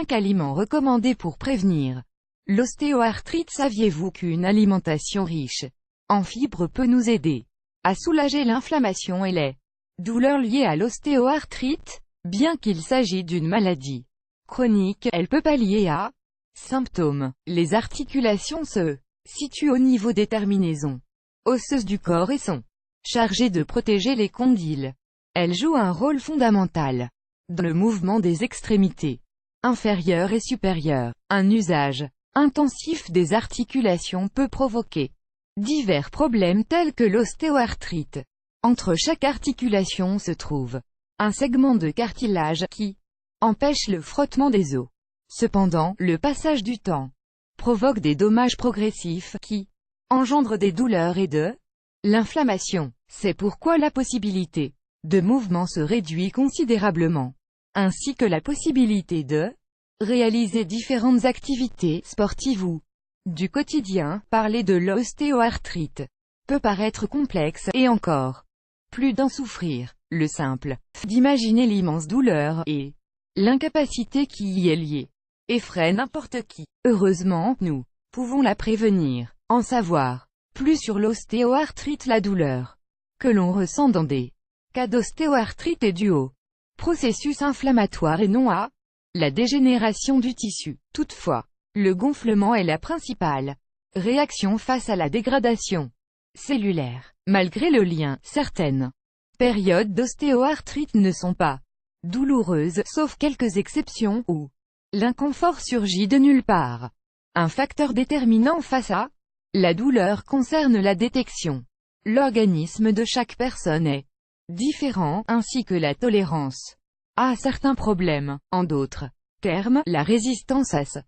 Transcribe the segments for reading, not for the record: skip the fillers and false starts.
5 aliments recommandés pour prévenir l'ostéoarthrite. Saviez-vous qu'une alimentation riche en fibres peut nous aider à soulager l'inflammation et les douleurs liées à l'ostéoarthrite? Bien qu'il s'agisse d'une maladie chronique, elle peut pallier à symptômes. Les articulations se situent au niveau des terminaisons osseuses du corps et sont chargées de protéger les condyles. Elles jouent un rôle fondamental dans le mouvement des extrémités inférieures et supérieures. Un usage intensif des articulations peut provoquer divers problèmes tels que l'ostéoarthrite. Entre chaque articulation se trouve un segment de cartilage qui empêche le frottement des os. Cependant, le passage du temps provoque des dommages progressifs qui engendrent des douleurs et de l'inflammation. C'est pourquoi la possibilité de mouvement se réduit considérablement, ainsi que la possibilité de réaliser différentes activités sportives ou du quotidien. Parler de l'ostéoarthrite peut paraître complexe, et encore plus d'en souffrir. Le simple fait d'imaginer l'immense douleur et l'incapacité qui y est liée effraie n'importe qui. Heureusement, nous pouvons la prévenir. En savoir plus sur l'ostéoarthrite. La douleur que l'on ressent dans des cas d'ostéoarthrite est due au processus inflammatoire et non à la dégénération du tissu. Toutefois, le gonflement est la principale réaction face à la dégradation cellulaire. Malgré le lien, certaines périodes d'ostéoarthrite ne sont pas douloureuses, sauf quelques exceptions où l'inconfort surgit de nulle part. Un facteur déterminant face à la douleur concerne la détection. L'organisme de chaque personne est différent, ainsi que la tolérance à certains problèmes. En d'autres termes, la résistance à ce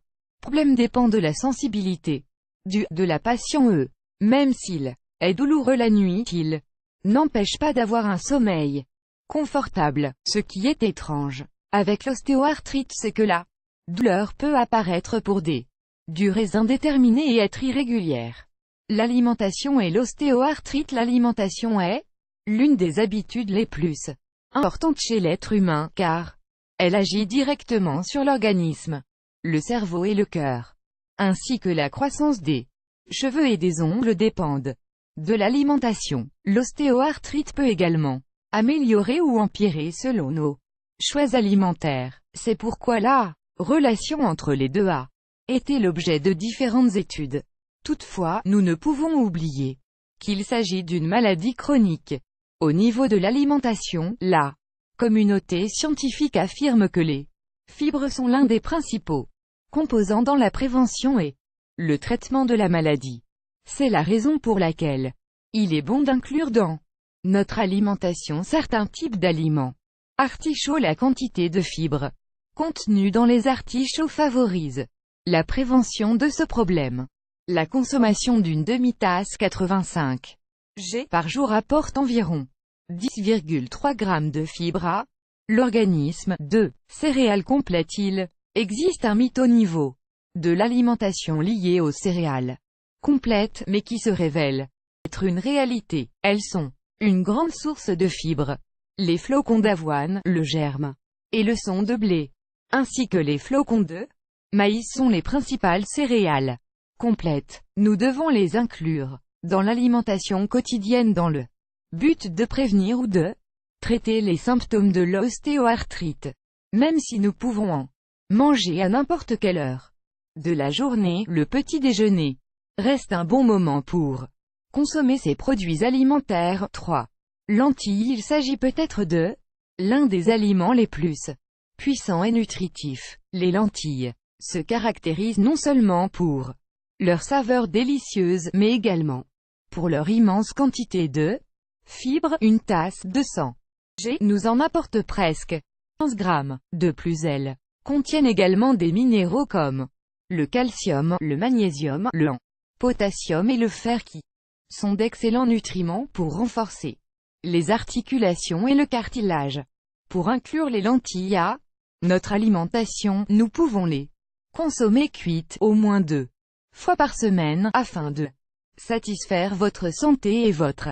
problème dépend de la sensibilité de la patient. Même s'il est douloureux la nuit, il n'empêche pas d'avoir un sommeil confortable. Ce qui est étrange avec l'ostéoarthrite, c'est que la douleur peut apparaître pour des durées indéterminées et être irrégulière. L'alimentation et l'ostéoarthrite. L'alimentation est l'une des habitudes les plus importantes chez l'être humain, car elle agit directement sur l'organisme, le cerveau et le cœur, ainsi que la croissance des cheveux et des ongles dépendent de l'alimentation. L'ostéoarthrite peut également améliorer ou empirer selon nos choix alimentaires. C'est pourquoi la relation entre les deux a été l'objet de différentes études. Toutefois, nous ne pouvons oublier qu'il s'agit d'une maladie chronique. Au niveau de l'alimentation, la communauté scientifique affirme que les fibres sont l'un des principaux composants dans la prévention et le traitement de la maladie. C'est la raison pour laquelle il est bon d'inclure dans notre alimentation certains types d'aliments. Artichauts. La quantité de fibres contenue dans les artichauts favorise la prévention de ce problème. La consommation d'une demi-tasse 85 g par jour apporte environ 10,3 g de fibres à l'organisme. 2. Céréales complètes. Il existe un mythe au niveau de l'alimentation liée aux céréales complètes, mais qui se révèle être une réalité. Elles sont une grande source de fibres. Les flocons d'avoine, le germe et le son de blé, ainsi que les flocons de maïs sont les principales céréales complètes. Nous devons les inclure dans l'alimentation quotidienne dans le but de prévenir ou de traiter les symptômes de l'ostéoarthrite. Même si nous pouvons en manger à n'importe quelle heure de la journée, le petit déjeuner reste un bon moment pour consommer ces produits alimentaires. 3. Lentilles. Il s'agit peut-être de l'un des aliments les plus puissants et nutritifs. Les lentilles se caractérisent non seulement pour leur saveur délicieuse, mais également pour leur immense quantité de fibres. Une tasse de 100 g nous en apporte presque 15 grammes. De plus, elles contiennent également des minéraux comme le calcium, le magnésium, le potassium et le fer qui sont d'excellents nutriments pour renforcer les articulations et le cartilage. Pour inclure les lentilles à notre alimentation, nous pouvons les consommer cuites au moins 2 fois par semaine, afin de satisfaire votre santé et votre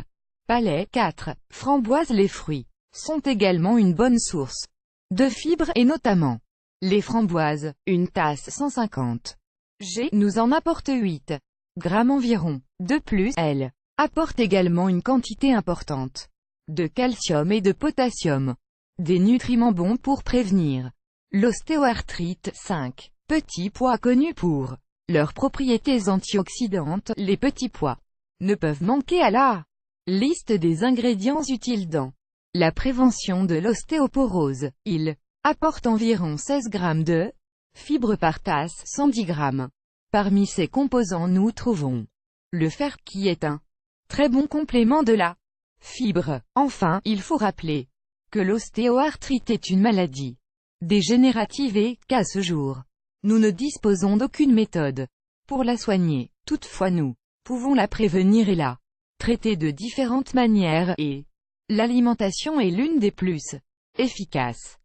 palais. 4. Framboises. Les fruits sont également une bonne source de fibres, et notamment Les framboises, une tasse 150 g, nous en apportent 8 grammes environ. De plus, elles apportent également une quantité importante de calcium et de potassium, des nutriments bons pour prévenir l'ostéoarthrite. 5. Petits pois. Connus pour leurs propriétés antioxydantes, les petits pois ne peuvent manquer à la liste des ingrédients utiles dans la prévention de l'ostéoporose. Ils apportent environ 16 grammes de fibres par tasse, 110 grammes. Parmi ces composants nous trouvons le fer, qui est un très bon complément de la fibre. Enfin, il faut rappeler que l'ostéoarthrite est une maladie dégénérative et qu'à ce jour, nous ne disposons d'aucune méthode pour la soigner. Toutefois, nous pouvons la prévenir et la traiter de différentes manières, et l'alimentation est l'une des plus efficaces.